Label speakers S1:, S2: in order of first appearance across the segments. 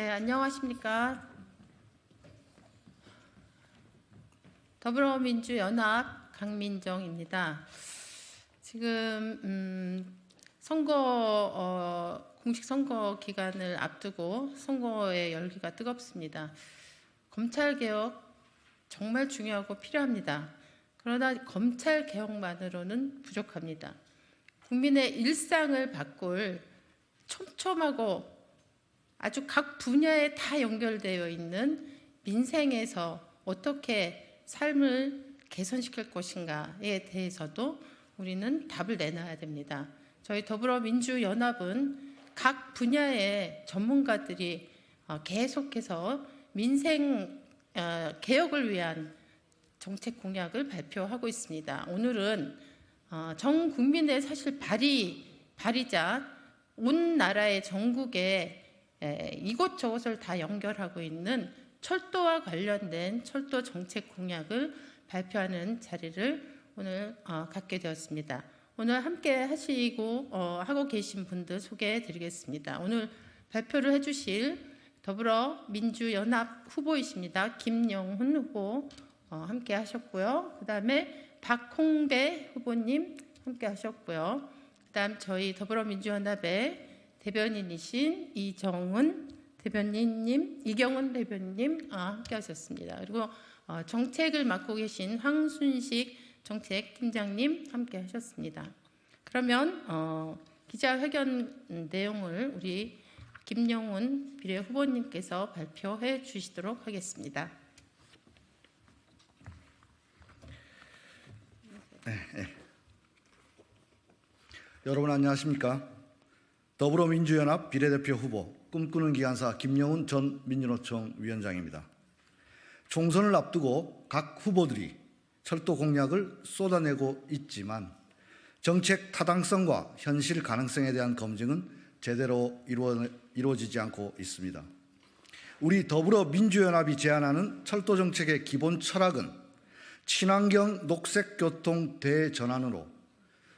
S1: 네, 안녕하십니까. 더불어민주연합 강민정입니다. 지금 공식 선거 기간을 앞두고 선거의 열기가 뜨겁습니다. 검찰개혁 정말 중요하고 필요합니다. 그러나 검찰개혁만으로는 부족합니다. 국민의 일상을 바꿀 촘촘하고 아주 각 분야에 다 연결되어 있는 민생에서 어떻게 삶을 개선시킬 것인가에 대해서도 우리는 답을 내놔야 됩니다. 저희 더불어민주연합은 각 분야의 전문가들이 계속해서 민생 개혁을 위한 정책 공약을 발표하고 있습니다. 오늘은 전 국민의 사실 발이자 온 나라의 전국에 이곳저곳을 다 연결하고 있는 철도와 관련된 철도 정책 공약을 발표하는 자리를 오늘 갖게 되었습니다. 오늘 함께 하고 계신 분들 소개해 드리겠습니다. 오늘 발표를 해주실 더불어민주연합 후보이십니다. 김영훈 후보 함께 하셨고요. 그 다음에 박홍배 후보님 함께 하셨고요. 그 다음 저희 더불어민주연합의 대변인이신 이경은 대변인님 함께 하셨습니다. 그리고 정책을 맡고 계신 황순식 정책팀장님 함께 하셨습니다. 그러면 기자회견 내용을 우리 김영훈 비례 후보님께서 발표해 주시도록 하겠습니다.
S2: 여러분 안녕하십니까? 더불어민주연합 비례대표 후보 꿈꾸는 기관사 김영훈 전 민주노총 위원장입니다. 총선을 앞두고 각 후보들이 철도 공약을 쏟아내고 있지만 정책 타당성과 현실 가능성에 대한 검증은 제대로 이루어지지 않고 있습니다. 우리 더불어민주연합이 제안하는 철도 정책의 기본 철학은 친환경 녹색교통 대전환으로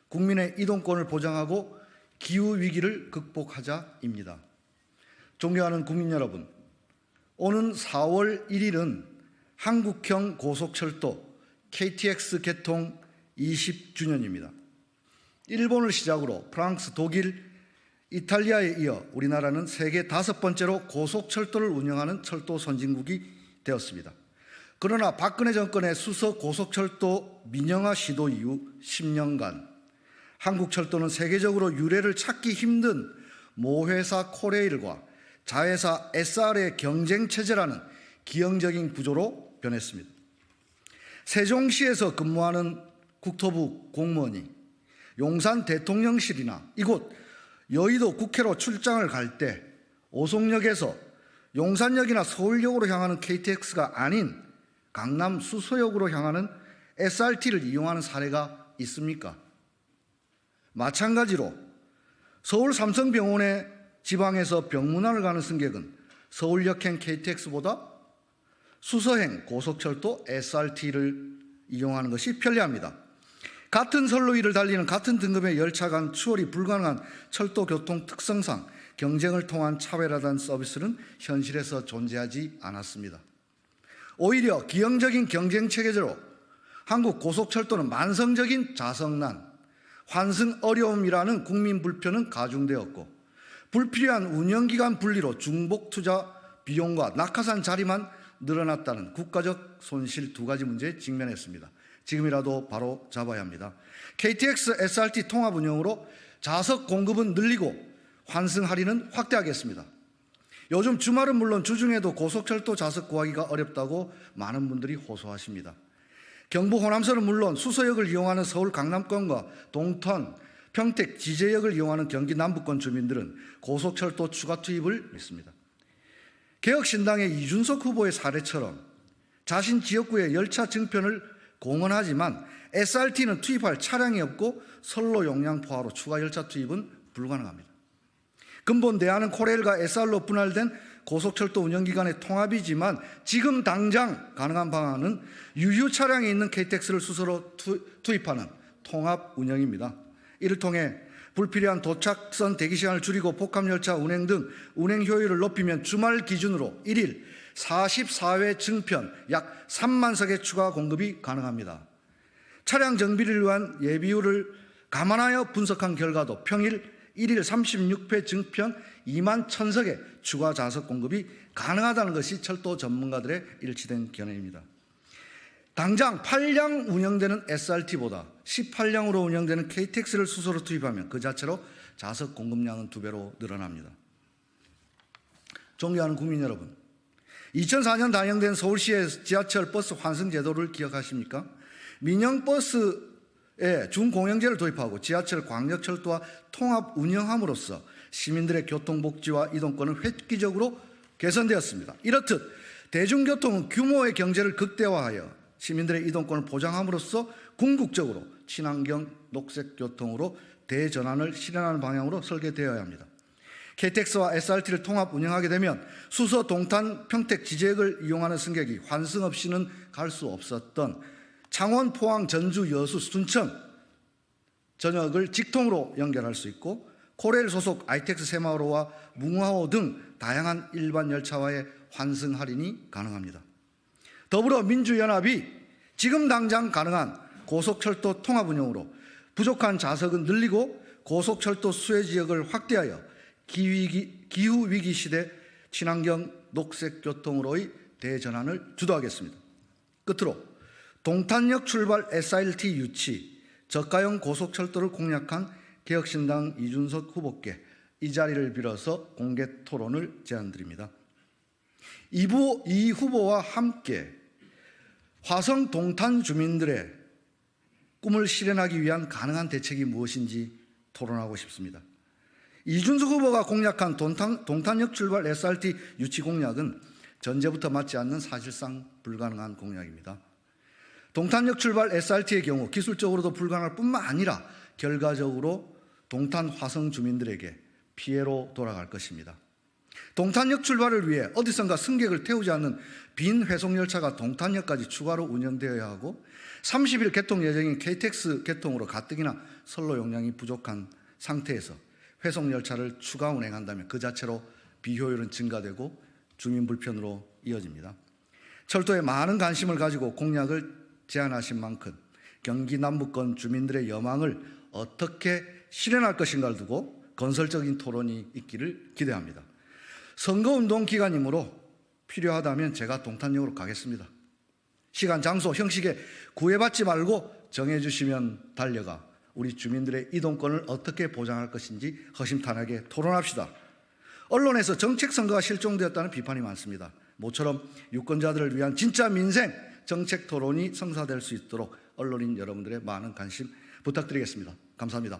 S2: 국민의 이동권을 보장하고 기후위기를 극복하자입니다. 존경하는 국민 여러분, 오는 4월 1일은 한국형 고속철도 KTX 개통 20주년입니다. 일본을 시작으로 프랑스, 독일, 이탈리아에 이어 우리나라는 세계 5번째로 고속철도를 운영하는 철도 선진국이 되었습니다. 그러나 박근혜 정권의 수서 고속철도 민영화 시도 이후 10년간 한국철도는 세계적으로 유례를 찾기 힘든 모회사 코레일과 자회사 SR의 경쟁체제라는 기형적인 구조로 변했습니다. 세종시에서 근무하는 국토부 공무원이 용산 대통령실이나 이곳 여의도 국회로 출장을 갈 때 오송역에서 용산역이나 서울역으로 향하는 KTX가 아닌 강남 수서역으로 향하는 SRT를 이용하는 사례가 있습니까? 마찬가지로 서울 삼성병원에 지방에서 병문안을 가는 승객은 서울역행 KTX보다 수서행 고속철도 SRT를 이용하는 것이 편리합니다. 같은 선로위를 달리는 같은 등급의 열차 간 추월이 불가능한 철도 교통 특성상 경쟁을 통한 차별화된 서비스는 현실에서 존재하지 않았습니다. 오히려 기형적인 경쟁 체계제로 한국 고속철도는 만성적인 자성난, 환승 어려움이라는 국민 불편은 가중되었고 불필요한 운영기간 분리로 중복 투자 비용과 낙하산 자리만 늘어났다는 국가적 손실 2가지 문제에 직면했습니다. 지금이라도 바로 잡아야 합니다. KTX SRT 통합 운영으로 좌석 공급은 늘리고 환승 할인은 확대하겠습니다. 요즘 주말은 물론 주중에도 고속철도 좌석 구하기가 어렵다고 많은 분들이 호소하십니다. 경부 호남선은 물론 수서역을 이용하는 서울 강남권과 동탄, 평택, 지제역을 이용하는 경기 남부권 주민들은 고속철도 추가 투입을 믿습니다. 개혁신당의 이준석 후보의 사례처럼 자신 지역구의 열차 증편을 공언하지만 SRT는 투입할 차량이 없고 선로 용량 포화로 추가 열차 투입은 불가능합니다. 근본 대안은 코레일과 SR로 분할된 고속철도 운영기관의 통합이지만 지금 당장 가능한 방안은 유휴 차량이 있는 KTX를 수서로 투입하는 통합 운영입니다. 이를 통해 불필요한 도착선 대기시간을 줄이고 복합열차 운행 등 운행 효율을 높이면 주말 기준으로 1일 44회 증편 약 3만 석의 추가 공급이 가능합니다. 차량 정비를 위한 예비율을 감안하여 분석한 결과도 평일 1일 36회 증편 2만 1,000석의 추가 좌석 공급이 가능하다는 것이 철도 전문가들의 일치된 견해입니다. 당장 8량 운영되는 SRT보다 18량으로 운영되는 KTX를 수소로 투입하면 그 자체로 좌석 공급량은 2배로 늘어납니다. 존경하는 국민 여러분, 2004년 단행된 서울시의 지하철 버스 환승 제도를 기억하십니까? 민영 버스에 준공영제를 도입하고 지하철 광역철도와 통합 운영함으로써 시민들의 교통복지와 이동권은 획기적으로 개선되었습니다. 이렇듯 대중교통은 규모의 경제를 극대화하여 시민들의 이동권을 보장함으로써 궁극적으로 친환경 녹색교통으로 대전환을 실현하는 방향으로 설계되어야 합니다. KTX와 SRT를 통합 운영하게 되면 수서, 동탄, 평택, 지제역을 이용하는 승객이 환승 없이는 갈 수 없었던 창원, 포항, 전주, 여수, 순천 전역을 직통으로 연결할 수 있고 코레일 소속 ITX 새마을호와 뭉화호 등 다양한 일반 열차와의 환승 할인이 가능합니다. 더불어 민주연합이 지금 당장 가능한 고속철도 통합 운영으로 부족한 좌석은 늘리고 고속철도 수혜 지역을 확대하여 기후위기 시대 친환경 녹색교통으로의 대전환을 주도하겠습니다. 끝으로 동탄역 출발 SRT 유치, 저가형 고속철도를 공약한 개혁신당 이준석 후보께 이 자리를 빌어서 공개 토론을 제안드립니다. 이 후보와 함께 화성 동탄 주민들의 꿈을 실현하기 위한 가능한 대책이 무엇인지 토론하고 싶습니다. 이준석 후보가 공약한 동탄역 출발 SRT 유치 공약은 전제부터 맞지 않는 사실상 불가능한 공약입니다. 동탄역 출발 SRT의 경우 기술적으로도 불가능할 뿐만 아니라 결과적으로 동탄 화성 주민들에게 피해로 돌아갈 것입니다. 동탄역 출발을 위해 어디선가 승객을 태우지 않는 빈 회송열차가 동탄역까지 추가로 운영되어야 하고 30일 개통 예정인 KTX 개통으로 가뜩이나 선로 용량이 부족한 상태에서 회송열차를 추가 운행한다면 그 자체로 비효율은 증가되고 주민 불편으로 이어집니다. 철도에 많은 관심을 가지고 공약을 제안하신 만큼 경기 남부권 주민들의 여망을 어떻게 실현할 것인가를 두고 건설적인 토론이 있기를 기대합니다. 선거운동 기간이므로 필요하다면 제가 동탄역으로 가겠습니다. 시간, 장소, 형식에 구애받지 말고 정해주시면 달려가 우리 주민들의 이동권을 어떻게 보장할 것인지 허심탄회하게 토론합시다. 언론에서 정책 선거가 실종되었다는 비판이 많습니다. 모처럼 유권자들을 위한 진짜 민생 정책 토론이 성사될 수 있도록 언론인 여러분들의 많은 관심 부탁드리겠습니다. 감사합니다.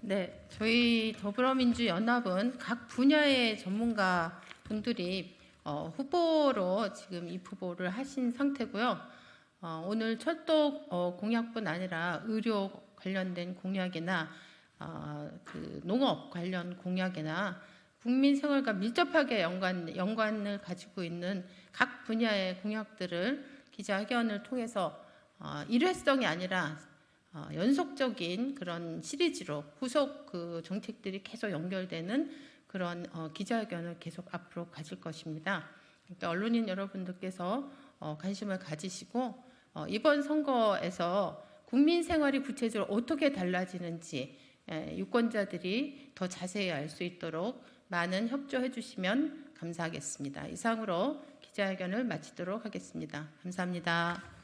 S1: 네, 저희 더불어민주연합은 각 분야의 전문가 분들이 후보로 지금 입후보를 하신 상태고요. 오늘 철도 공약뿐 아니라 의료 관련된 공약이나 그 농업 관련 공약이나 국민 생활과 밀접하게 연관을 가지고 있는 각 분야의 공약들을 기자회견을 통해서 일회성이 아니라 연속적인 그런 시리즈로 후속 그 정책들이 계속 연결되는 그런 기자회견을 계속 앞으로 가질 것입니다. 그러니까 언론인 여러분들께서 관심을 가지시고 이번 선거에서 국민 생활이 구체적으로 어떻게 달라지는지 유권자들이 더 자세히 알 수 있도록 많은 협조해 주시면 감사하겠습니다. 이상으로 기자회견을 마치도록 하겠습니다. 감사합니다.